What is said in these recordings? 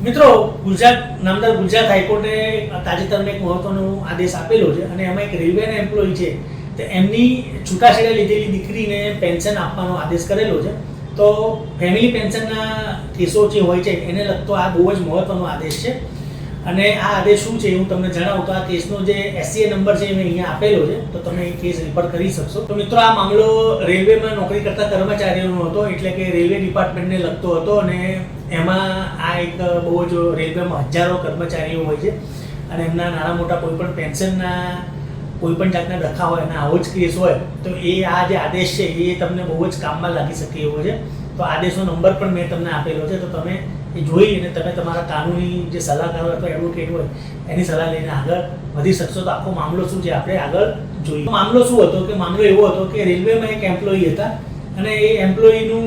મિત્રો, નામદાર ગુજરાત હાઈકોર્ટે તાજેતરમાં એક મહત્વનો આદેશ આપેલો છે અને એમાં એક રેલવેના એમ્પ્લોયી છે તો એમની છૂટાછેડા લીધેલી દીકરીને પેન્શન આપવાનો આદેશ કરેલો છે. તો ફેમિલી પેન્શનના કેસો જે હોય છે એને લગતો આ બહુ જ મહત્વનો આદેશ છે. અને આ આદેશ શું છે હું તમને જણાવું તો આ કેસનો જે SCA નંબર છે એ મેં અહીંયા આપેલો છે, તો તમે એ કેસ રિફર કરી શકશો. તો મિત્રો, આ મામલો રેલવેમાં નોકરી કરતા કર્મચારીઓનો હતો, એટલે કે રેલવે ડિપાર્ટમેન્ટને લગતો હતો. અને એમાં આ એક બહુ જ રેલવેમાં હજારો કર્મચારીઓ હોય છે અને એમના નાના મોટા કોઈ પણ પેન્શનના કોઈ પણ જાતના ડખા હોય અને આવો જ કેસ હોય તો એ આ જે આદેશ છે એ તમને બહુ જ કામમાં લાગી શકે એવો છે. તો આદેશનો નંબર પણ મેં તમને આપેલો છે, તો તમે એ જોઈ અને તમે તમારા કાનૂની જે સલાહકાર અથવા એડવોકેટ હોય એની સલાહ લઈને આગળ વધી શકશો. તો આખો મામલો શું છે આપણે આગળ જોઈએ. મામલો શું હતો કે મામલો એવો હતો કે રેલવેમાં એક એમ્પ્લોયી હતા અને એ એમ્પ્લોયીનું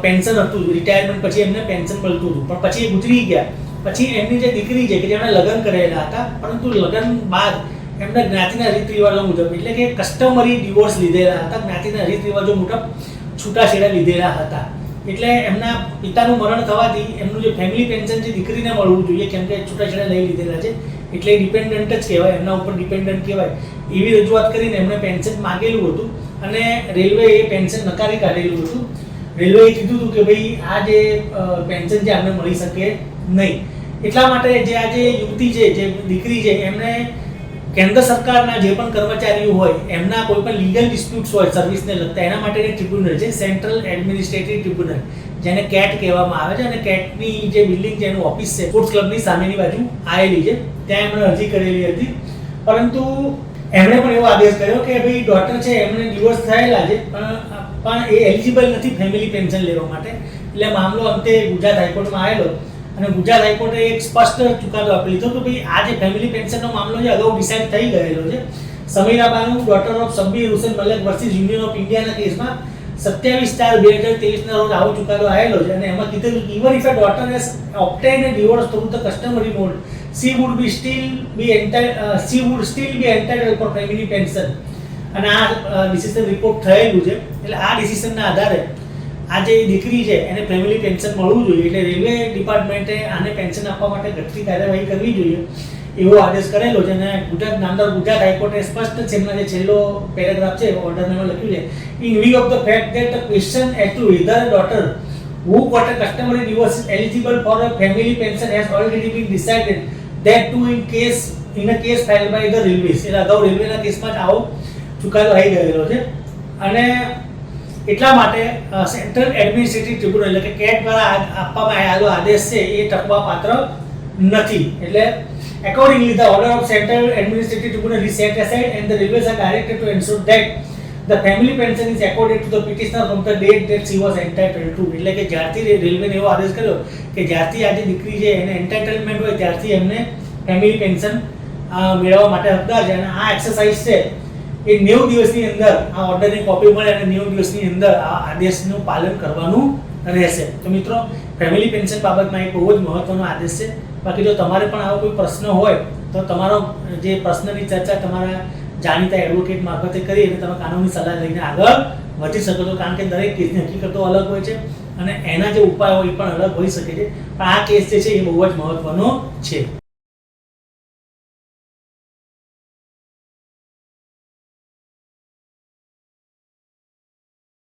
પેન્શન હતું, રિટાયરમેન્ટ પછી એમને પેન્શન મળતું હતું, પણ પછી એ ગુજરી ગયા. પછી એમની જે દીકરી છે કે જેમણે લગ્ન કરેલા હતા, પરંતુ લગ્ન બાદ એમના જ્ઞાતિના રીત રિવાજો મુજબ, એટલે કે કસ્ટમરી ડિવોર્સ લીધેલા હતા, જ્ઞાતિના રીત રિવાજો મુજબ છૂટાછેડા લીધેલા હતા. એટલે એમના પિતાનું મરણ થવાથી એમનું જે ફેમિલી પેન્શન જે દીકરીને મળવું જોઈએ, કેમ કે છૂટાછેડા લઈ લીધેલા છે એટલે ડિપેન્ડન્ટ જ કહેવાય, એમના ઉપર ડિપેન્ડન્ટ કહેવાય, એવી રજૂઆત કરીને એમણે પેન્શન માગેલું હતું અને રેલવે એ પેન્શન નકારી કાઢેલું હતું. રેલવેએ કીધું હતું કે ભાઈ આ જે પેન્શન છે અમને મળી શકે નહીં. એટલા માટે જે આ જે યુવતી છે, જે દીકરી છે, એમણે કેન્દ્ર સરકારના જે પણ કર્મચારીઓ હોય એમના કોઈ પણ લીગલ ડિસ્પ્યુટ્સ હોય સર્વિસને લગતા, એના માટેની ટ્રિબ્યુનલ છે, સેન્ટ્રલ એડમિનિસ્ટ્રેટિવ ટ્રિબ્યુનલ, જેને કેટ કહેવામાં આવે છે. અને કેટની જે બિલ્ડિંગ છે એનું ઓફિસ છે સ્પોર્ટ્સ ક્લબની સામેની બાજુ આવેલી છે, ત્યાં એમણે અરજી કરેલી હતી. પરંતુ એમણે પણ એવો આદેશ કર્યો કે ભાઈ ડોટર છે એમને ડિવોર્સ થયેલા છે પણ એ એલિજિબલ નથી ફેમિલી પેન્શન લેવા માટે. એટલે મામલો અંતે ગુજરાત હાઈકોર્ટમાં આવેલો અને ગુજરાત હાઈકોર્ટે એક સ્પષ્ટ ચુકાદો આપી લીધો કે ભાઈ આ જે ફેમિલી પેન્શનનો મામલો છે અગાઉ ડિસાઇડ થઈ ગયેલો છે. Samira Banu, daughter of Sabbir Hussain Malik versus union of ઇન્ડિયાના કેસમાં 27/4/2023 ના રોજ આવો ચુકાદો આવેલો છે. અને એમાં કીધેલું કે even if a daughter has obtained a divorce through the customary mode, she would still be entitled for family pension. અને આ ડિસિઝન રિપોર્ટ થયેલું છે, એટલે આ ડિસિઝનના આધારે આ જે દીકરી છે એને ફેમિલી પેન્શન મળવું જોઈએ. એટલે રેલવે ડિપાર્ટમેન્ટે આને પેન્શન આપવા માટે ઘટતી કાર્યવાહી કરવી જોઈએ એવો આદેશ કરેલો છે. અને નામદાર ગુજરાત હાઈકોર્ટે સ્પષ્ટ છે, એમના જે છેલ્લો પેરેગ્રાફ છે ઓર્ડરમાં લખ્યું છે, in view of the fact that the question as to whether a daughter who got a customary divorce is eligible for a family pension has already been decided, that too in a case filed by the railways. એટલે અગાઉ રેલવેના કેસમાં જ આવો ચુકાદો આવી ગયેલો છે. અને એટલા માટે સેન્ટ્રલ એડમિનિસ્ટ્રેટિવ ટ્રિબ્યુનલ એટલે કે કેટ દ્વારા આપવામાં આવેલો આદેશ છે એ ટકવા પાત્ર નથી. એટલે accordingly the order of central administrative tribunal is set aside and the railways are directed to ensure that the family pension is accorded to the petitioner from the date that she was entitled to. એટલે કે જ્યારથી રેલવેને એવો આદેશ કર્યો કે જ્યારથી આ જે દીકરી છે એને એન્ટાઇટલમેન્ટ હોય ત્યારથી એમને ફેમિલી પેન્શન મેળવવા માટે હકદાર છે. અને આ એક્સરસાઇઝ છે એ 90 દિવસની અંદર આ ઓર્ડરની કોપી મળે અને 90 દિવસની અંદર આ આદેશનું પાલન કરવાનું રહેશે. તો મિત્રો, ફેમિલી પેન્શન બાબતમાં એક બહુ જ મહત્વનો આદેશ છે. બાકી જો તમારે પણ આવો કોઈ પ્રશ્ન હોય તો તમારો જે પ્રશ્નની ચર્ચા તમારા જાણીતા એડવોકેટ મારફતે કરી અને તમે કાનૂની સલાહ લઈને આગળ વધી શકો છો. કારણ કે દરેક કેસની હકીકતો અલગ હોય છે અને એના જે ઉપાયો એ પણ અલગ હોઈ શકે છે. પણ આ કેસ જે છે એ બહુ જ મહત્વનો છે.